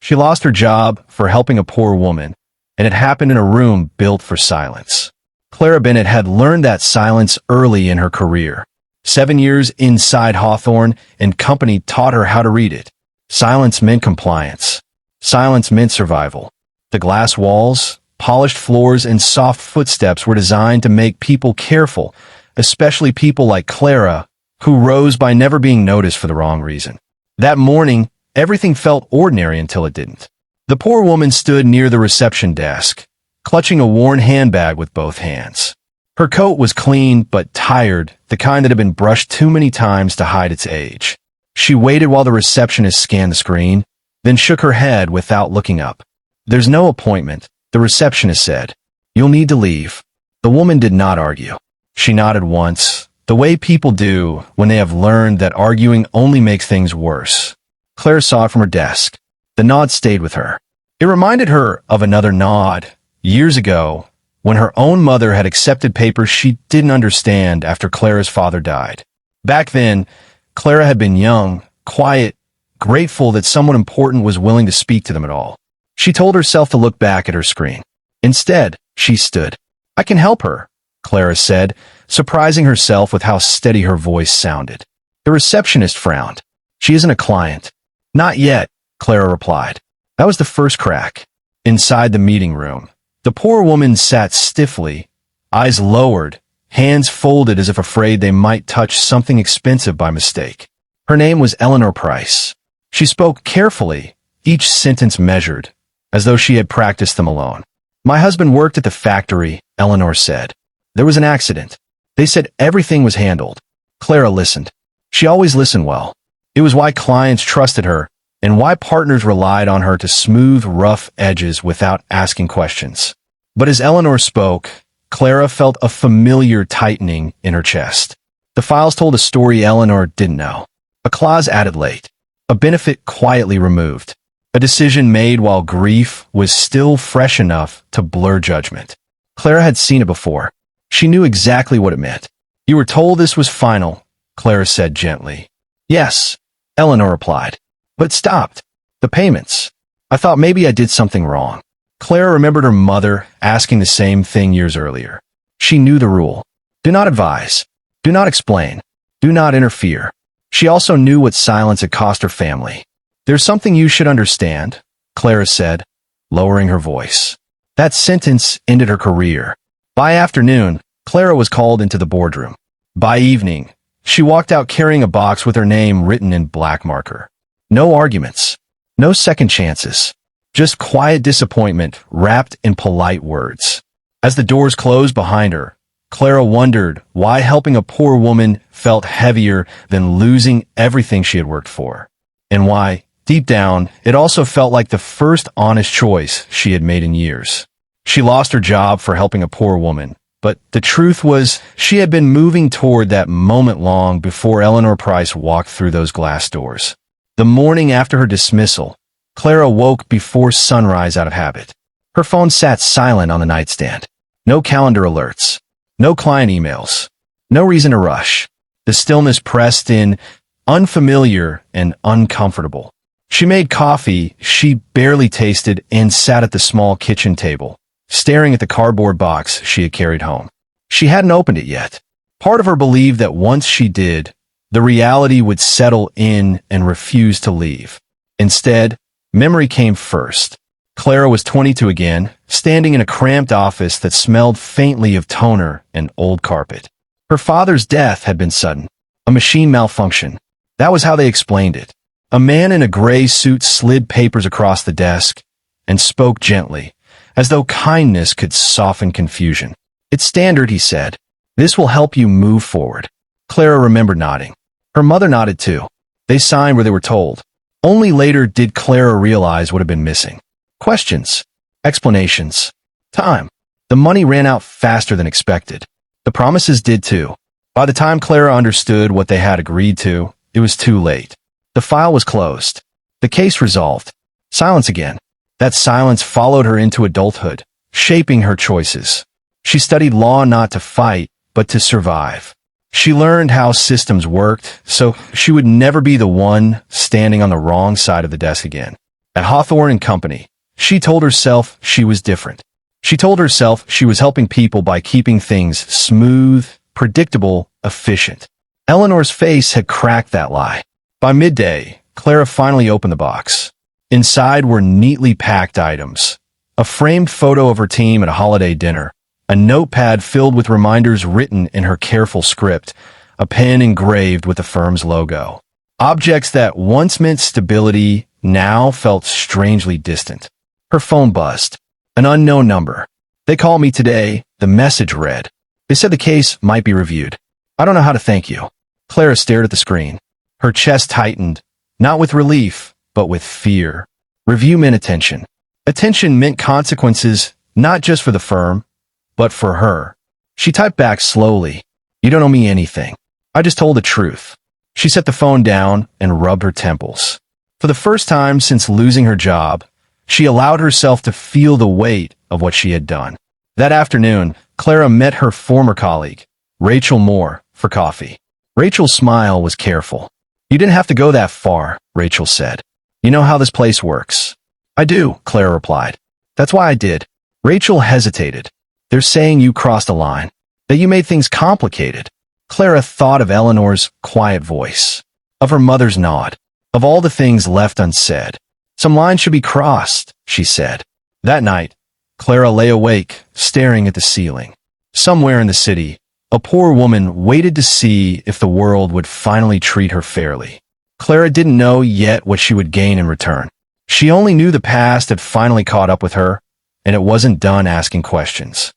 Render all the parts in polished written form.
She lost her job for helping a poor woman, and it happened in a room built for silence. Clara Bennett had learned that silence early in her career. 7 years inside Hawthorne and Company taught her how to read it. Silence meant compliance. Silence meant survival. The glass walls, polished floors, and soft footsteps were designed to make people careful, especially people like Clara, who rose by never being noticed for the wrong reason. That morning, everything felt ordinary until it didn't. The poor woman stood near the reception desk, clutching a worn handbag with both hands. Her coat was clean but tired, the kind that had been brushed too many times to hide its age. She waited while the receptionist scanned the screen, then shook her head without looking up. "There's no appointment," the receptionist said. "You'll need to leave." The woman did not argue. She nodded once, the way people do when they have learned that arguing only makes things worse. Claire saw it from her desk. The nod stayed with her. It reminded her of another nod, years ago, when her own mother had accepted papers she didn't understand after Clara's father died. Back then, Clara had been young, quiet, grateful that someone important was willing to speak to them at all. She told herself to look back at her screen. Instead, she stood. "I can help her," Clara said, surprising herself with how steady her voice sounded. The receptionist frowned. "She isn't a client." "Not yet," Clara replied. That was the first crack. Inside the meeting room, the poor woman sat stiffly, eyes lowered, hands folded as if afraid they might touch something expensive by mistake. Her name was Eleanor Price. She spoke carefully, each sentence measured, as though she had practiced them alone. "My husband worked at the factory," Eleanor said. "There was an accident. They said everything was handled." Clara listened. She always listened well. It was why clients trusted her, and why partners relied on her to smooth rough edges without asking questions. But as Eleanor spoke, Clara felt a familiar tightening in her chest. The files told a story Eleanor didn't know. A clause added late. A benefit quietly removed. A decision made while grief was still fresh enough to blur judgment. Clara had seen it before. She knew exactly what it meant. "You were told this was final," Clara said gently. "Yes," Eleanor replied. "But it stopped. The payments. I thought maybe I did something wrong." Clara remembered her mother asking the same thing years earlier. She knew the rule. Do not advise. Do not explain. Do not interfere. She also knew what silence had cost her family. "There's something you should understand," Clara said, lowering her voice. That sentence ended her career. By afternoon, Clara was called into the boardroom. By evening, she walked out carrying a box with her name written in black marker. No arguments. No second chances. Just quiet disappointment wrapped in polite words. As the doors closed behind her, Clara wondered why helping a poor woman felt heavier than losing everything she had worked for. And why, deep down, it also felt like the first honest choice she had made in years. She lost her job for helping a poor woman, but the truth was she had been moving toward that moment long before Eleanor Price walked through those glass doors. The morning after her dismissal, Clara woke before sunrise out of habit. Her phone sat silent on the nightstand. No calendar alerts. No client emails. No reason to rush. The stillness pressed in, unfamiliar and uncomfortable. She made coffee she barely tasted and sat at the small kitchen table, staring at the cardboard box she had carried home. She hadn't opened it yet. Part of her believed that once she did, the reality would settle in and refuse to leave. Instead, memory came first. Clara was 22 again, standing in a cramped office that smelled faintly of toner and old carpet. Her father's death had been sudden. A machine malfunction. That was how they explained it. A man in a gray suit slid papers across the desk and spoke gently, as though kindness could soften confusion. "It's standard," he said. "This will help you move forward." Clara remembered nodding. Her mother nodded too. They signed where they were told. Only later did Clara realize what had been missing. Questions. Explanations. Time. The money ran out faster than expected. The promises did too. By the time Clara understood what they had agreed to, it was too late. The file was closed. The case resolved. Silence again. That silence followed her into adulthood, shaping her choices. She studied law not to fight, but to survive. She learned how systems worked, so she would never be the one standing on the wrong side of the desk again. At Hawthorne and Company, she told herself she was different. She told herself she was helping people by keeping things smooth, predictable, efficient. Eleanor's face had cracked that lie. By midday, Clara finally opened the box. Inside were neatly packed items. A framed photo of her team at a holiday dinner, a notepad filled with reminders written in her careful script, a pen engraved with the firm's logo. Objects that once meant stability now felt strangely distant. Her phone buzzed. An unknown number. "They called me today," the message read. "They said the case might be reviewed. I don't know how to thank you." Clara stared at the screen. Her chest tightened, not with relief, but with fear. Review meant attention. Attention meant consequences, not just for the firm, but for her. She typed back slowly. "You don't owe me anything. I just told the truth." She set the phone down and rubbed her temples. For the first time since losing her job, she allowed herself to feel the weight of what she had done. That afternoon, Clara met her former colleague, Rachel Moore, for coffee. Rachel's smile was careful. "You didn't have to go that far," Rachel said. "You know how this place works." "I do," Clara replied. "That's why I did." Rachel hesitated. "They're saying you crossed a line, that you made things complicated." Clara thought of Eleanor's quiet voice, of her mother's nod, of all the things left unsaid. "Some lines should be crossed," she said. That night, Clara lay awake, staring at the ceiling. Somewhere in the city, a poor woman waited to see if the world would finally treat her fairly. Clara didn't know yet what she would gain in return. She only knew the past had finally caught up with her, and it wasn't done asking questions.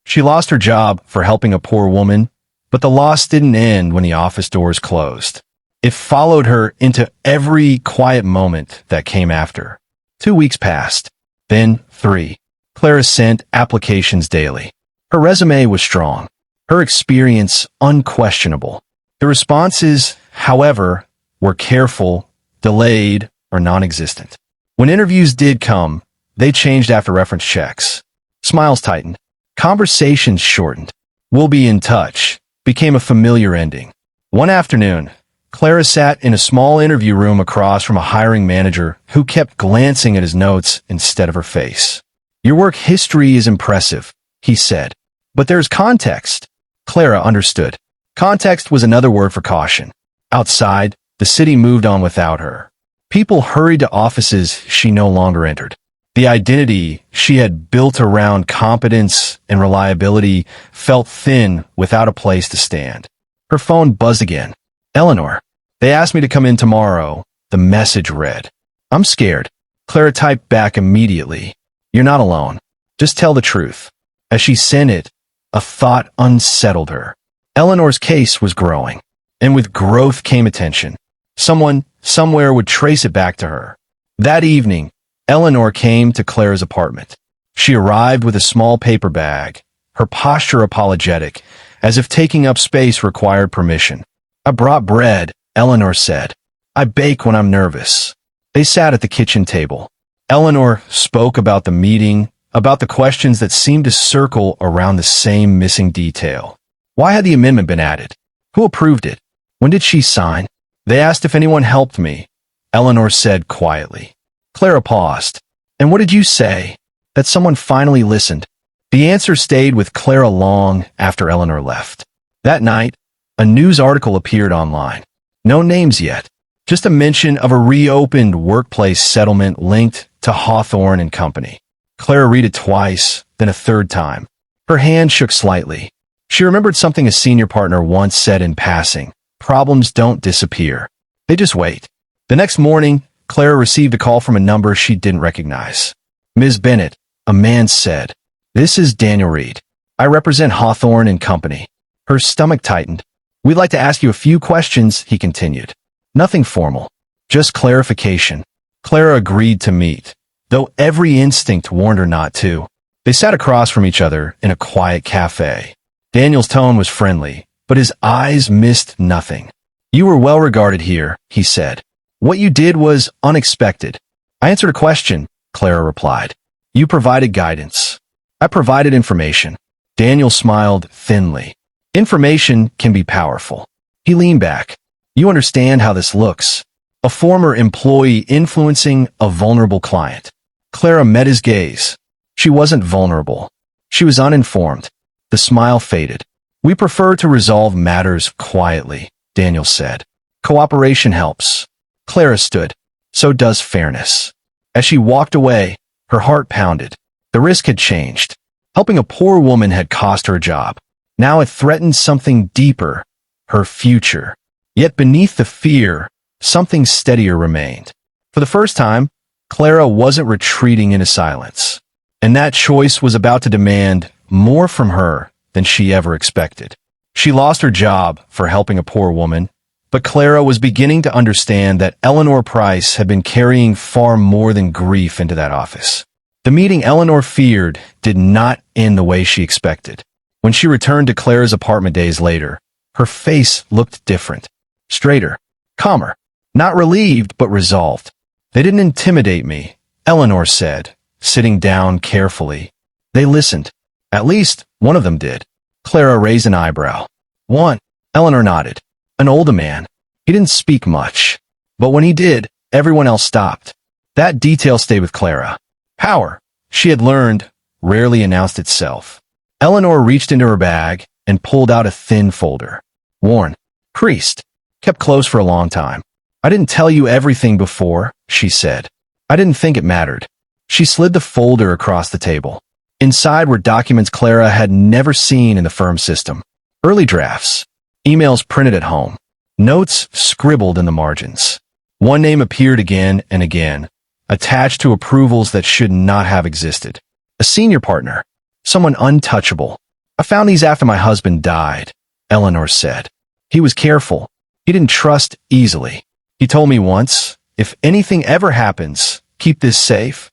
She lost her job for helping a poor woman, but the loss didn't end when the office doors closed. It followed her into every quiet moment that came after. 2 weeks passed. Then 3. Clara sent applications daily. Her resume was strong. Her experience unquestionable. The responses, however, were careful, delayed, or non-existent. When interviews did come, they changed after reference checks. Smiles tightened. Conversations shortened. "We'll be in touch" became a familiar ending. One afternoon, Clara sat in a small interview room across from a hiring manager who kept glancing at his notes instead of her face. "Your work history is impressive," he said, "but there's context." Clara understood. Context was another word for caution. Outside, the city moved on without her. People hurried to offices she no longer entered. The identity she had built around competence and reliability felt thin without a place to stand. Her phone buzzed again. "Eleanor, they asked me to come in tomorrow," the message read. "I'm scared." Clara typed back immediately. "You're not alone. Just tell the truth." As she sent it, a thought unsettled her. Eleanor's case was growing, and with growth came attention. Someone, somewhere would trace it back to her. That evening, Eleanor came to Clara's apartment. She arrived with a small paper bag, her posture apologetic, as if taking up space required permission. "I brought bread," Eleanor said. "I bake when I'm nervous." They sat at the kitchen table. Eleanor spoke about the meeting, about the questions that seemed to circle around the same missing detail. Why had the amendment been added? Who approved it? When did she sign? "They asked if anyone helped me," Eleanor said quietly. Clara paused. "And what did you say?" "That someone finally listened." The answer stayed with Clara long after Eleanor left. That night, a news article appeared online. No names yet, just a mention of a reopened workplace settlement linked to Hawthorne and Company. Clara read it twice, then a third time. Her hand shook slightly. She remembered something a senior partner once said in passing: "Problems don't disappear. They just wait." The next morning, Clara received a call from a number she didn't recognize. "Ms. Bennett," a man said. "This is Daniel Reed. I represent Hawthorne and Company." Her stomach tightened. "We'd like to ask you a few questions," he continued. "Nothing formal, just clarification." Clara agreed to meet, though every instinct warned her not to. They sat across from each other in a quiet cafe. Daniel's tone was friendly, but his eyes missed nothing. "You were well regarded here," he said. "What you did was unexpected." "I answered a question," Clara replied. "You provided guidance. I provided information." Daniel smiled thinly. "Information can be powerful." He leaned back. "You understand how this looks. a former employee influencing a vulnerable client. Clara met his gaze. She wasn't vulnerable. She was uninformed. The smile faded. "We prefer to resolve matters quietly," Daniel said. "Cooperation helps." Clara stood. "So does fairness." As she walked away, her heart pounded. The risk had changed. Helping a poor woman had cost her a job. Now it threatened something deeper, her future. Yet beneath the fear, something steadier remained. For the first time, Clara wasn't retreating into silence. And that choice was about to demand more from her than she ever expected. She lost her job for helping a poor woman, but Clara was beginning to understand that Eleanor Price had been carrying far more than grief into that office. The meeting Eleanor feared did not end the way she expected. When she returned to Clara's apartment days later, her face looked different. Straighter, calmer, not relieved but resolved. "They didn't intimidate me," Eleanor said, sitting down carefully. "They listened. At least one of them did." Clara raised an eyebrow. "One?" Eleanor nodded. "An older man. He didn't speak much. But when he did, everyone else stopped." That detail stayed with Clara. Power, she had learned, rarely announced itself. Eleanor reached into her bag and pulled out a thin folder. Worn, creased, kept close for a long time. "I didn't tell you everything before," she said. "I didn't think it mattered." She slid the folder across the table. Inside were documents Clara had never seen in the firm system. Early drafts, emails printed at home, notes scribbled in the margins. One name appeared again and again, attached to approvals that should not have existed. A senior partner, someone untouchable. "I found these after my husband died," Eleanor said. "He was careful. He didn't trust easily. He told me once, 'If anything ever happens, keep this safe.'"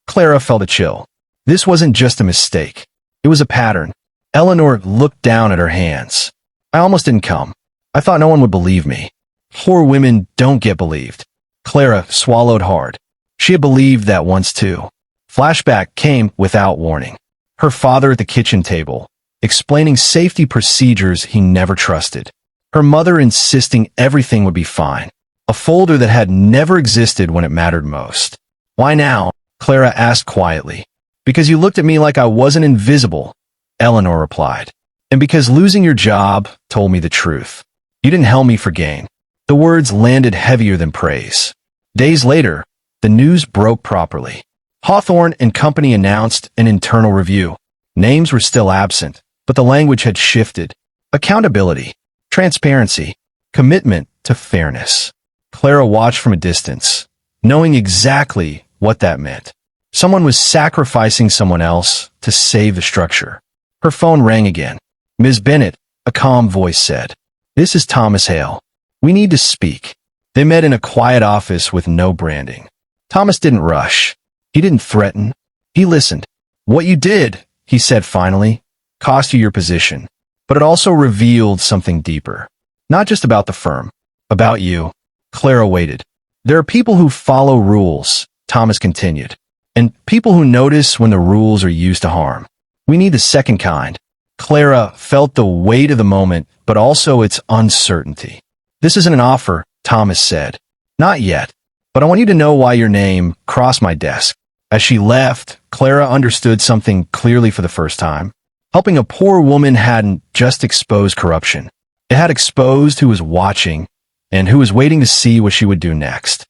Clara felt a chill. This wasn't just a mistake. It was a pattern. Eleanor looked down at her hands. "I almost didn't come. I thought no one would believe me." Poor women don't get believed. Clara swallowed hard. She had believed that once too. Flashback came without warning. Her father at the kitchen table, explaining safety procedures he never trusted. Her mother insisting everything would be fine. A folder that had never existed when it mattered most. "Why now?" Clara asked quietly. "Because you looked at me like I wasn't invisible," Eleanor replied. "And because losing your job told me the truth. You didn't help me for gain." The words landed heavier than praise. Days later, the news broke properly. Hawthorne and Company announced an internal review. Names were still absent, but the language had shifted. Accountability, transparency, commitment to fairness. Clara watched from a distance, knowing exactly what that meant. Someone was sacrificing someone else to save the structure. Her phone rang again. "Ms. Bennett," a calm voice said. "This is Thomas Hale. We need to speak." They met in a quiet office with no branding. Thomas didn't rush. He didn't threaten. He listened. "What you did," he said finally, "cost you your position. But it also revealed something deeper. Not just about the firm. About you." Clara waited. "There are people who follow rules," Thomas continued. "And people who notice when the rules are used to harm. We need the second kind." Clara felt the weight of the moment, but also its uncertainty. "This isn't an offer," Thomas said. "Not yet. But I want you to know why your name crossed my desk." As she left, Clara understood something clearly for the first time. Helping a poor woman hadn't just exposed corruption. It had exposed who was watching and who was waiting to see what she would do next.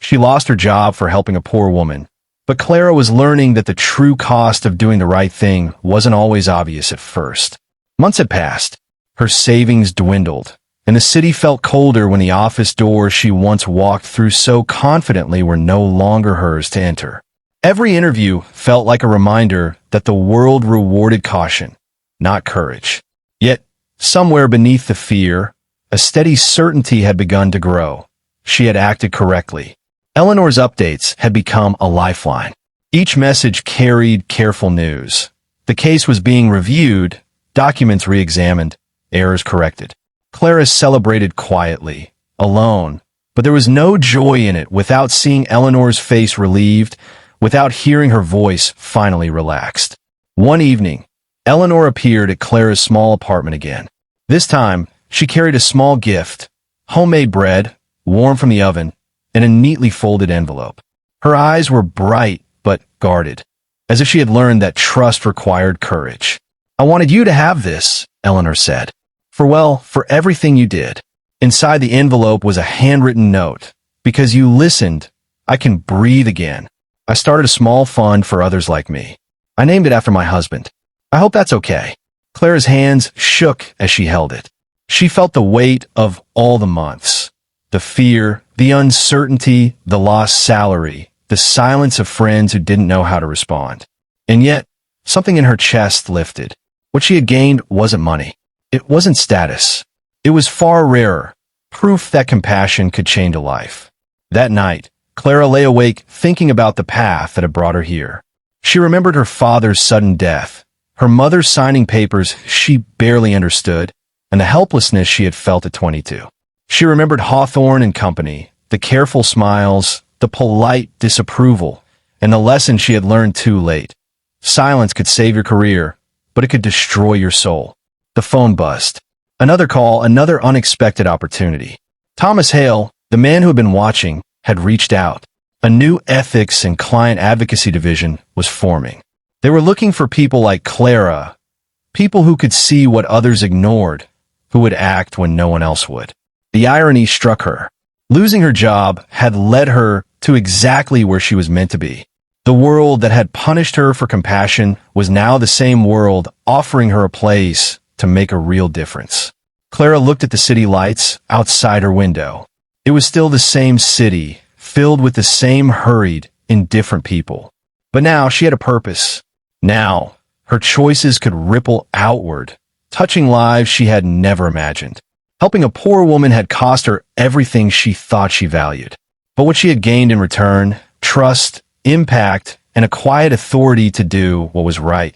She lost her job for helping a poor woman, but Clara was learning that the true cost of doing the right thing wasn't always obvious at first. Months had passed. Her savings dwindled, and the city felt colder when the office doors she once walked through so confidently were no longer hers to enter. Every interview felt like a reminder that the world rewarded caution, not courage. Yet, somewhere beneath the fear, a steady certainty had begun to grow. She had acted correctly. Eleanor's updates had become a lifeline. Each message carried careful news. The case was being reviewed, documents re-examined, errors corrected. Clara celebrated quietly, alone, but there was no joy in it without seeing Eleanor's face relieved, without hearing her voice finally relaxed. One evening, Eleanor appeared at Clara's small apartment again. This time, she carried a small gift, homemade bread, warm from the oven, in a neatly folded envelope. Her eyes were bright but guarded, as if she had learned that trust required courage. "I wanted you to have this," Eleanor said. For everything you did." Inside the envelope was a handwritten note. "Because you listened, I can breathe again. I started a small fund for others like me. I named it after my husband. I hope that's okay." Clara's hands shook as she held it. She felt the weight of all the months. The fear, the uncertainty, the lost salary, the silence of friends who didn't know how to respond. And yet, something in her chest lifted. What she had gained wasn't money. It wasn't status. It was far rarer, proof that compassion could change a life. That night, Clara lay awake thinking about the path that had brought her here. She remembered her father's sudden death, her mother's signing papers she barely understood, and the helplessness she had felt at 22. She remembered Hawthorne and company, the careful smiles, the polite disapproval, and the lesson she had learned too late. Silence could save your career, but it could destroy your soul. The phone buzzed. Another call, another unexpected opportunity. Thomas Hale, the man who had been watching, had reached out. A new ethics and client advocacy division was forming. They were looking for people like Clara, people who could see what others ignored, who would act when no one else would. The irony struck her. Losing her job had led her to exactly where she was meant to be. The world that had punished her for compassion was now the same world offering her a place to make a real difference. Clara looked at the city lights outside her window. It was still the same city, filled with the same hurried, indifferent people. But now she had a purpose. Now, her choices could ripple outward, touching lives she had never imagined. Helping a poor woman had cost her everything she thought she valued. But what she had gained in return, trust, impact, and a quiet authority to do what was right,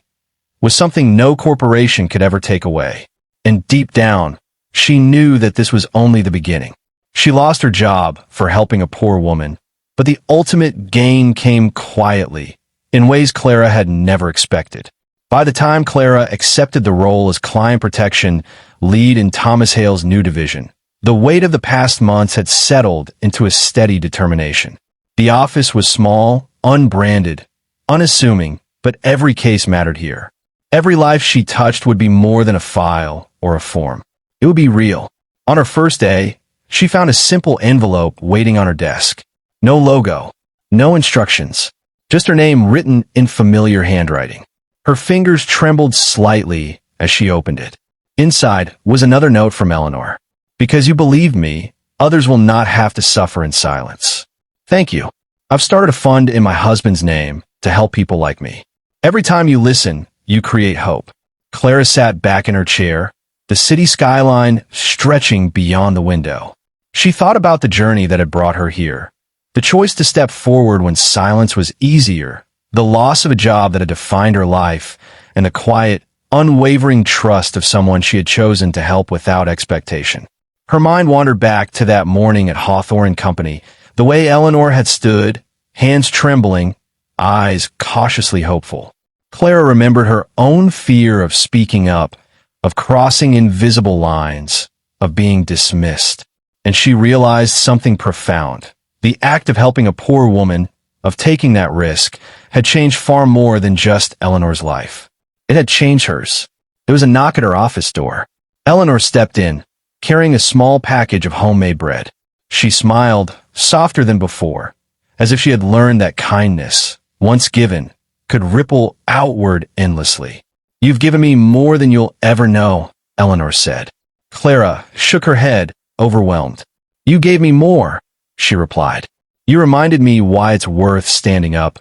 was something no corporation could ever take away. And deep down, she knew that this was only the beginning. She lost her job for helping a poor woman, but the ultimate gain came quietly, in ways Clara had never expected. By the time Clara accepted the role as client protection lead in Thomas Hale's new division, the weight of the past months had settled into a steady determination. The office was small, unbranded, unassuming, but every case mattered here. Every life she touched would be more than a file or a form. It would be real. On her first day, she found a simple envelope waiting on her desk. No logo, no instructions, just her name written in familiar handwriting. Her fingers trembled slightly as she opened it. Inside was another note from Eleanor. "Because you believed me, others will not have to suffer in silence. Thank you. I've started a fund in my husband's name to help people like me. Every time you listen, you create hope." Clara sat back in her chair, the city skyline stretching beyond the window. She thought about the journey that had brought her here, the choice to step forward when silence was easier, the loss of a job that had defined her life, and the quiet, unwavering trust of someone she had chosen to help without expectation. Her mind wandered back to that morning at Hawthorne and Company, the way Eleanor had stood, hands trembling, eyes cautiously hopeful. Clara remembered her own fear of speaking up, of crossing invisible lines, of being dismissed. And she realized something profound. The act of helping a poor woman, of taking that risk, had changed far more than just Eleanor's life. It had changed hers. There was a knock at her office door. Eleanor stepped in, carrying a small package of homemade bread. She smiled, softer than before, as if she had learned that kindness, once given, could ripple outward endlessly. "You've given me more than you'll ever know," Eleanor said. Clara shook her head, overwhelmed. "You gave me more," she replied. "You reminded me why it's worth standing up,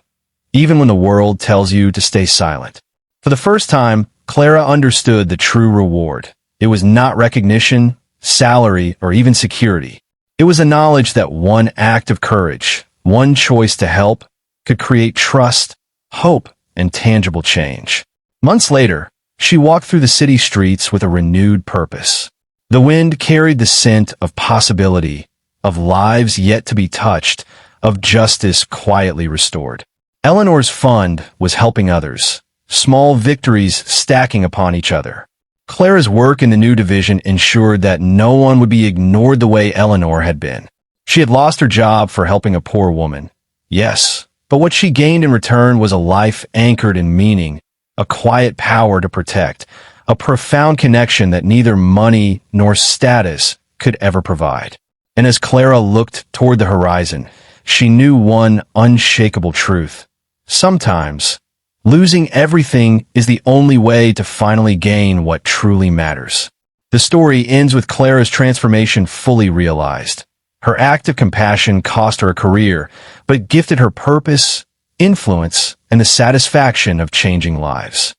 even when the world tells you to stay silent." For the first time, Clara understood the true reward. It was not recognition, salary, or even security. It was a knowledge that one act of courage, one choice to help, could create trust, hope, and tangible change. Months later, she walked through the city streets with a renewed purpose. The wind carried the scent of possibility, of lives yet to be touched, of justice quietly restored. Eleanor's fund was helping others, small victories stacking upon each other. Clara's work in the new division ensured that no one would be ignored the way Eleanor had been. She had lost her job for helping a poor woman. Yes, but what she gained in return was a life anchored in meaning, a quiet power to protect, a profound connection that neither money nor status could ever provide. And as Clara looked toward the horizon, she knew one unshakable truth. Sometimes, losing everything is the only way to finally gain what truly matters. The story ends with Clara's transformation fully realized. Her act of compassion cost her a career, but gifted her purpose, influence, and the satisfaction of changing lives.